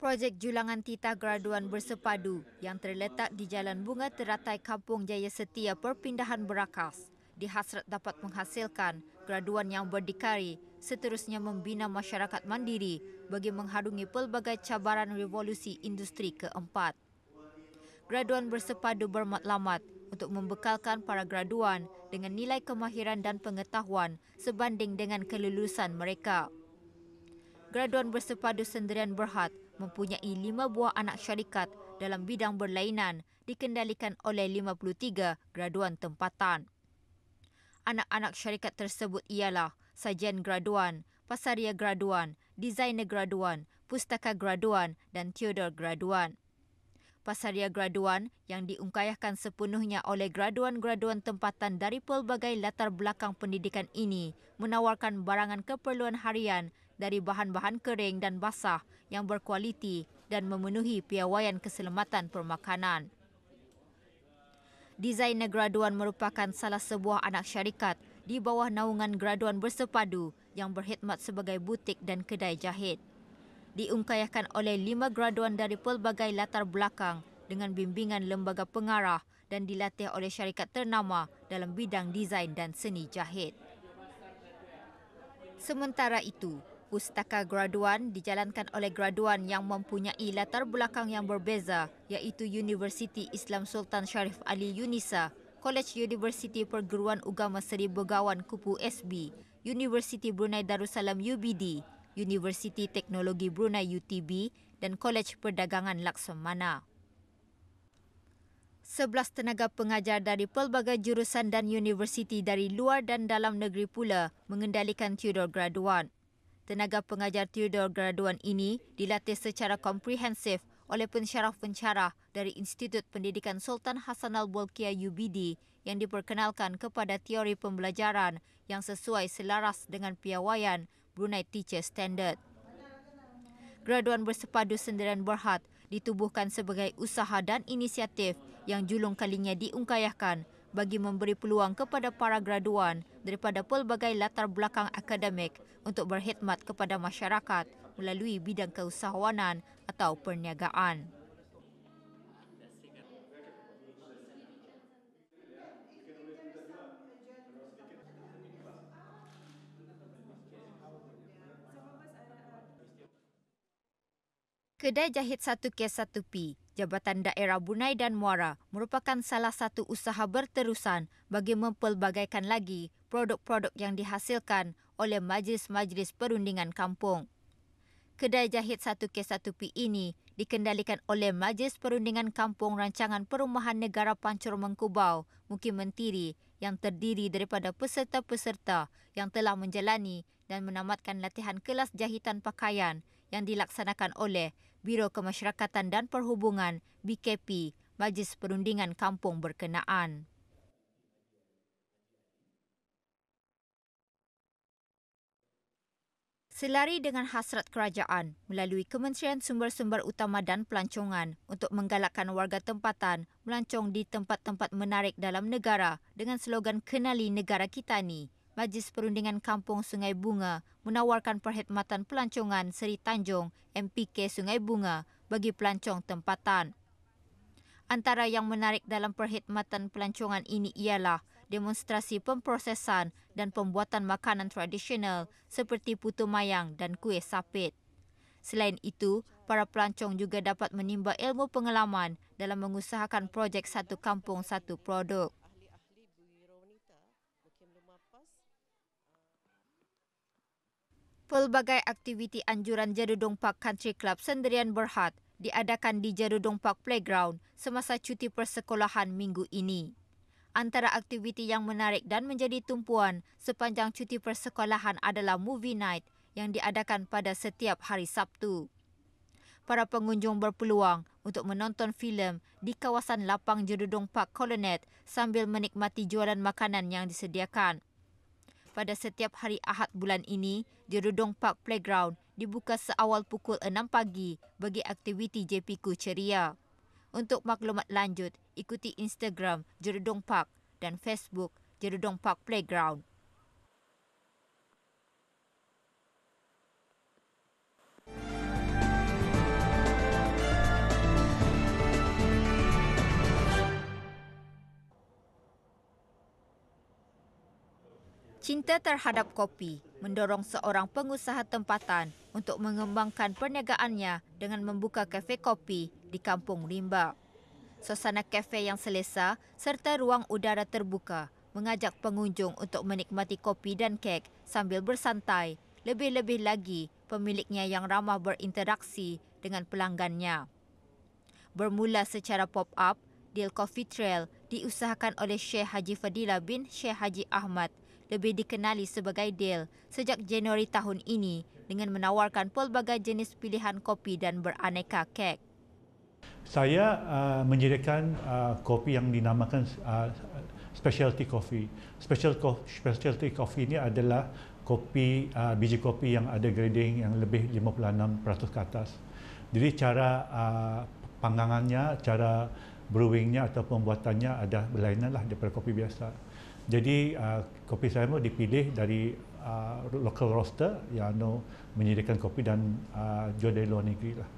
Projek Julangan Titah Graduan Bersepadu yang terletak di Jalan Bunga Teratai Kampung Jaya Setia Perpindahan Berakas dihasrat dapat menghasilkan graduan yang berdikari, seterusnya membina masyarakat mandiri bagi menghadungi pelbagai cabaran revolusi industri keempat. Graduan Bersepadu bermatlamat untuk membekalkan para graduan dengan nilai kemahiran dan pengetahuan sebanding dengan kelulusan mereka. Graduan Bersepadu Sendirian Berhad mempunyai 5 buah anak syarikat dalam bidang berlainan dikendalikan oleh 53 graduan tempatan. Anak-anak syarikat tersebut ialah Sajian Graduan, Pasaria Graduan, Designer Graduan, Pustaka Graduan dan Theodore Graduan. Pasaria Graduan yang diungkayahkan sepenuhnya oleh graduan-graduan tempatan dari pelbagai latar belakang pendidikan ini menawarkan barangan keperluan harian dari bahan-bahan kering dan basah yang berkualiti dan memenuhi piawaian keselamatan permakanan. Designer Graduan merupakan salah sebuah anak syarikat di bawah naungan Graduan Bersepadu yang berkhidmat sebagai butik dan kedai jahit. Diungkayahkan oleh 5 graduan dari pelbagai latar belakang dengan bimbingan lembaga pengarah dan dilatih oleh syarikat ternama dalam bidang desain dan seni jahit. Sementara itu, Pustaka Graduan dijalankan oleh graduan yang mempunyai latar belakang yang berbeza iaitu Universiti Islam Sultan Sharif Ali Unisa, College Universiti Perguruan Ugama Seri Begawan Kupu SB, Universiti Brunei Darussalam UBD, Universiti Teknologi Brunei UTB dan Kolej Perdagangan Laksamana. 11 tenaga pengajar dari pelbagai jurusan dan universiti dari luar dan dalam negeri pula mengendalikan Theodore Graduan. Tenaga pengajar Theodore Graduan ini dilatih secara komprehensif oleh pensyarah-pensyarah dari Institut Pendidikan Sultan Hassanal Bolkiah UBD yang diperkenalkan kepada teori pembelajaran yang sesuai selaras dengan piawaian Brunei Teacher Standard. Graduan Bersepadu Sendirian Berhad ditubuhkan sebagai usaha dan inisiatif yang julung kalinya diungkayahkan bagi memberi peluang kepada para graduan daripada pelbagai latar belakang akademik untuk berkhidmat kepada masyarakat melalui bidang keusahawanan atau perniagaan. Kedai Jahit 1K1P, Jabatan Daerah Brunei dan Muara merupakan salah satu usaha berterusan bagi mempelbagaikan lagi produk-produk yang dihasilkan oleh majlis-majlis perundingan kampung. Kedai Jahit 1K1P ini dikendalikan oleh Majlis Perundingan Kampung Rancangan Perumahan Negara Pancur Mengkubau, Mukim Mentiri yang terdiri daripada peserta-peserta yang telah menjalani dan menamatkan latihan kelas jahitan pakaian yang dilaksanakan oleh Biro Kemasyarakatan dan Perhubungan BKP Majlis Perundingan Kampung berkenaan. Selari dengan hasrat kerajaan melalui Kementerian Sumber-Sumber Utama dan Pelancongan untuk menggalakkan warga tempatan melancong di tempat-tempat menarik dalam negara dengan slogan Kenali Negara Kita Ni, Majlis Perundingan Kampung Sungai Bunga menawarkan perkhidmatan pelancongan Seri Tanjung MPK Sungai Bunga bagi pelancong tempatan. Antara yang menarik dalam perkhidmatan pelancongan ini ialah demonstrasi pemprosesan dan pembuatan makanan tradisional seperti putu mayang dan kuih sapit. Selain itu, para pelancong juga dapat menimba ilmu pengalaman dalam mengusahakan projek Satu Kampung Satu Produk. Pelbagai aktiviti anjuran Jerudong Park Country Club Sendirian Berhad diadakan di Jerudong Park Playground semasa cuti persekolahan minggu ini. Antara aktiviti yang menarik dan menjadi tumpuan sepanjang cuti persekolahan adalah Movie Night yang diadakan pada setiap hari Sabtu. Para pengunjung berpeluang untuk menonton filem di kawasan lapang Jerudong Park Colonet sambil menikmati jualan makanan yang disediakan. Pada setiap hari Ahad bulan ini, Jerudong Park Playground dibuka seawal pukul 6 pagi bagi aktiviti JPku ceria. Untuk maklumat lanjut, ikuti Instagram Jerudong Park dan Facebook Jerudong Park Playground. Cinta terhadap kopi mendorong seorang pengusaha tempatan untuk mengembangkan perniagaannya dengan membuka kafe kopi di Kampung Rimba. Suasana kafe yang selesa serta ruang udara terbuka mengajak pengunjung untuk menikmati kopi dan kek sambil bersantai, lebih-lebih lagi pemiliknya yang ramah berinteraksi dengan pelanggannya. Bermula secara pop-up, Deal Coffee Trail diusahakan oleh Syekh Haji Fadilah bin Syekh Haji Ahmad, lebih dikenali sebagai Deal, sejak Januari tahun ini dengan menawarkan pelbagai jenis pilihan kopi dan beraneka kek. Saya menyediakan kopi yang dinamakan specialty coffee. Specialty coffee ini adalah kopi biji kopi yang ada grading yang lebih 56% ke atas. Jadi cara panggangannya, cara brewingnya atau pembuatannya ada berlainan lah daripada kopi biasa. Jadi kopi saya dipilih dari local roaster yang menyediakan kopi dan jual dari luar negeri lah.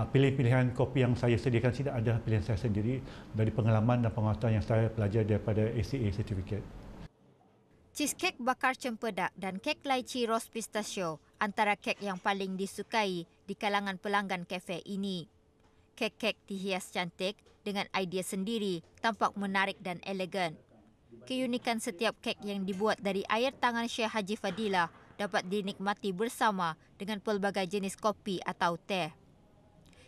Pilihan kopi yang saya sediakan sini ada pilihan saya sendiri dari pengalaman dan penguasaan yang saya pelajari daripada ACA Certificate. Cheesecake bakar cempedak dan kek lychee rose pistachio antara kek yang paling disukai di kalangan pelanggan kafe ini. Kek-kek dihias cantik dengan idea sendiri, tampak menarik dan elegan. Keunikan setiap kek yang dibuat dari air tangan Syekh Haji Fadilah dapat dinikmati bersama dengan pelbagai jenis kopi atau teh.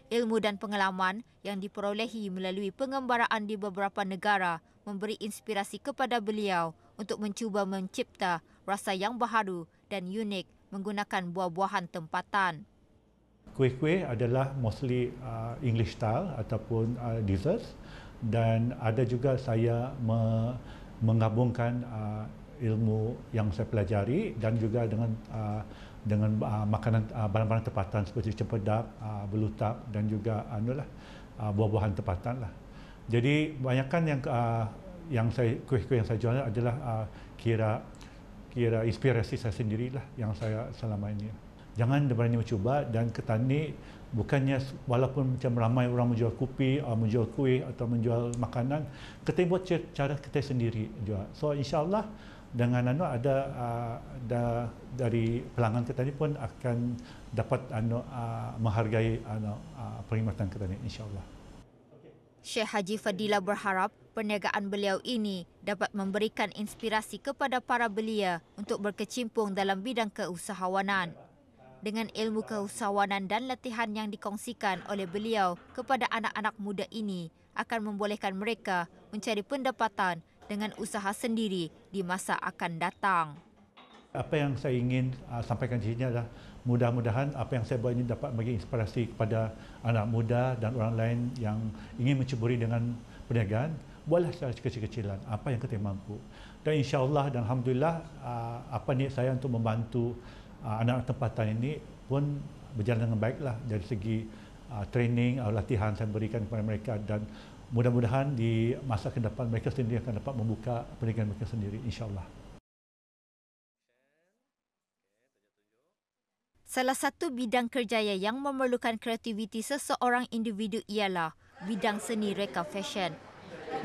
Ilmu dan pengalaman yang diperolehi melalui pengembaraan di beberapa negara memberi inspirasi kepada beliau untuk mencuba mencipta rasa yang baharu dan unik menggunakan buah-buahan tempatan. Kuih-kuih adalah mostly English style ataupun desserts, dan ada juga saya menggabungkan ilmu yang saya pelajari dan juga dengan makanan barang-barang tempatan seperti cempedak, belutak dan juga buah-buahan tempatan lah. Jadi banyakkan kuih-kuih yang saya jual adalah kira inspirasi saya sendirilah yang saya selama ini. Jangan berani mencuba dan ketani bukannya walaupun macam ramai orang menjual kopi, menjual kuih atau menjual makanan, kita buat cara kita sendiri jual. So insya-Allah dengan ada dari pelanggan kita ni pun akan dapat menghargai perkhidmatan kita ni insya-Allah. Syekh Haji Fadilah berharap perniagaan beliau ini dapat memberikan inspirasi kepada para belia untuk berkecimpung dalam bidang keusahawanan. Dengan ilmu keusahawanan dan latihan yang dikongsikan oleh beliau kepada anak-anak muda ini akan membolehkan mereka mencari pendapatan dengan usaha sendiri di masa akan datang. Apa yang saya ingin sampaikan di sini adalah mudah-mudahan apa yang saya buat ini dapat bagi inspirasi kepada anak muda dan orang lain yang ingin menceburi dengan perniagaan. Buatlah secara kecil-kecilan apa yang kita mampu. Dan insya-Allah dan alhamdulillah apa niat saya untuk membantu anak-anak tempatan ini pun berjalan dengan baiklah dari segi training, latihan saya berikan kepada mereka, dan mudah-mudahan di masa ke depan mereka sendiri akan dapat membuka perniagaan mereka sendiri insya-Allah. Salah satu bidang kerjaya yang memerlukan kreativiti seseorang individu ialah bidang seni reka fashion.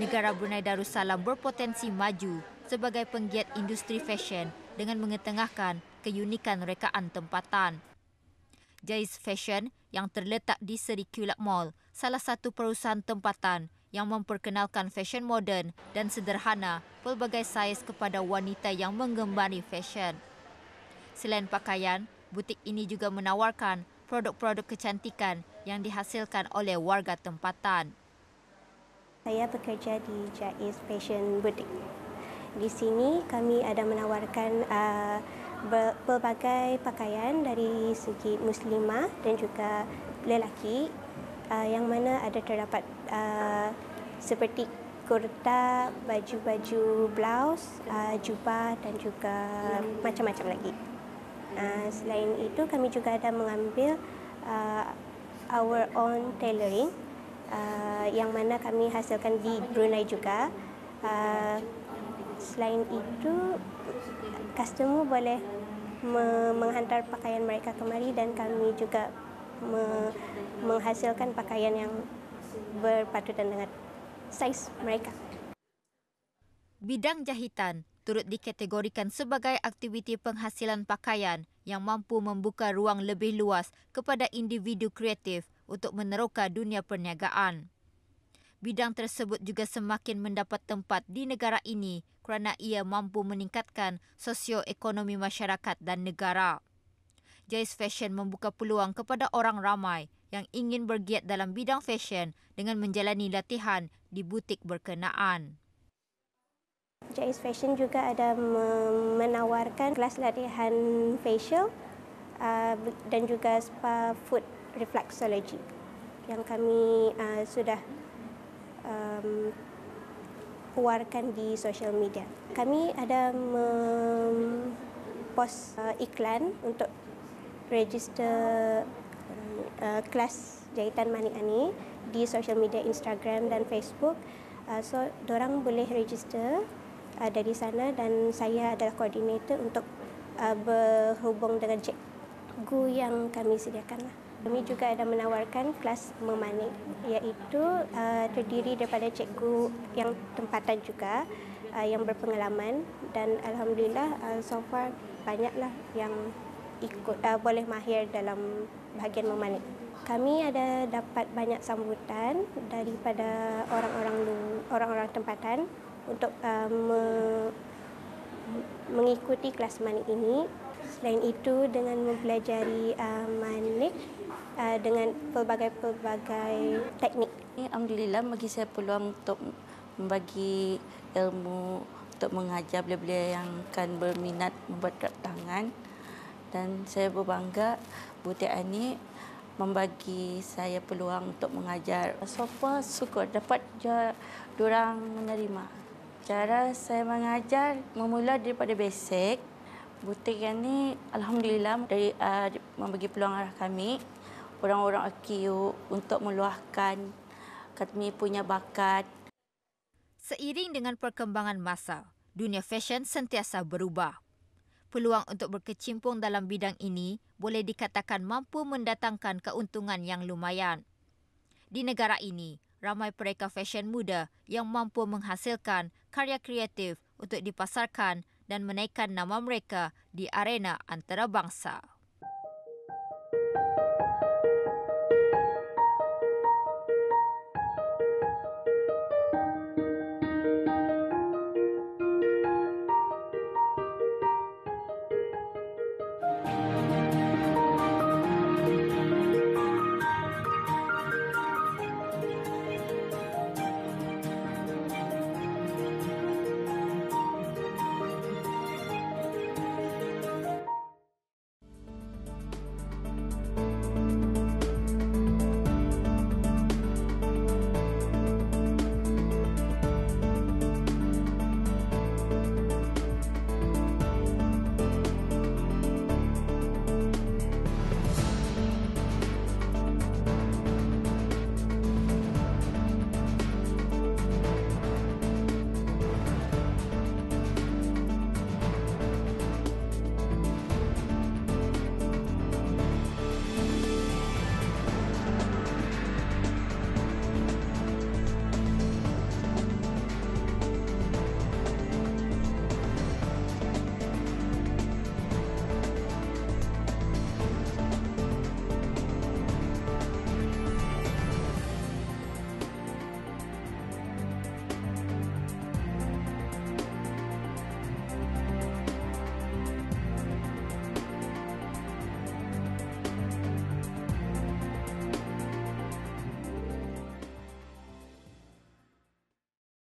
Negara Brunei Darussalam berpotensi maju sebagai penggiat industri fashion dengan mengetengahkan keunikan rekaan tempatan. Jais Fashion yang terletak di Seri Kulak Mall, salah satu perusahaan tempatan yang memperkenalkan fashion moden dan sederhana pelbagai saiz kepada wanita yang menggemari fashion. Selain pakaian, butik ini juga menawarkan produk-produk kecantikan yang dihasilkan oleh warga tempatan. Saya bekerja di Jais Fashion Boutique. Di sini kami ada menawarkan pelbagai pakaian dari segi muslimah dan juga lelaki, yang mana ada terdapat seperti kurta, baju-baju blouse, jubah dan juga macam-macam lagi. Selain itu kami juga ada mengambil our own tailoring, yang mana kami hasilkan di Brunei juga. Selain itu, customer boleh menghantar pakaian mereka kemari dan kami juga menghasilkan pakaian yang berpatutan dengan saiz mereka. Bidang jahitan turut dikategorikan sebagai aktiviti penghasilan pakaian yang mampu membuka ruang lebih luas kepada individu kreatif untuk meneroka dunia perniagaan. Bidang tersebut juga semakin mendapat tempat di negara ini kerana ia mampu meningkatkan sosioekonomi masyarakat dan negara. Jais Fashion membuka peluang kepada orang ramai yang ingin bergiat dalam bidang fashion dengan menjalani latihan di butik berkenaan. Jais Fashion juga ada menawarkan kelas latihan facial dan juga spa foot reflexology yang kami sudah keluarkan di social media. Kami ada post iklan untuk register kelas jahitan Manik Ani di social media Instagram dan Facebook. So, dorang boleh register dari sana dan saya adalah koordinator untuk berhubung dengan cikgu yang kami sediakan. Kami juga ada menawarkan kelas memanik, iaitu terdiri daripada cikgu yang tempatan juga yang berpengalaman dan alhamdulillah so far banyaklah yang ikut boleh mahir dalam bahagian memanik. Kami ada dapat banyak sambutan daripada orang-orang tempatan untuk mengikuti kelas manik ini. Selain itu, dengan mempelajari manik dengan pelbagai teknik. Alhamdulillah bagi saya peluang untuk membagi ilmu untuk mengajar belia-belia yang akan berminat membuat gerak tangan. Dan saya berbangga Butik Ani membagi saya peluang untuk mengajar. So far syukur dapat diorang menerima. Cara saya mengajar memula daripada basic. Butik Ani alhamdulillah dari membagi peluang arah kami orang-orang AKU untuk meluahkan kami punya bakat. Seiring dengan perkembangan masa, dunia fashion sentiasa berubah. Peluang untuk berkecimpung dalam bidang ini boleh dikatakan mampu mendatangkan keuntungan yang lumayan. Di negara ini, ramai pereka fashion muda yang mampu menghasilkan karya kreatif untuk dipasarkan dan menaikkan nama mereka di arena antarabangsa.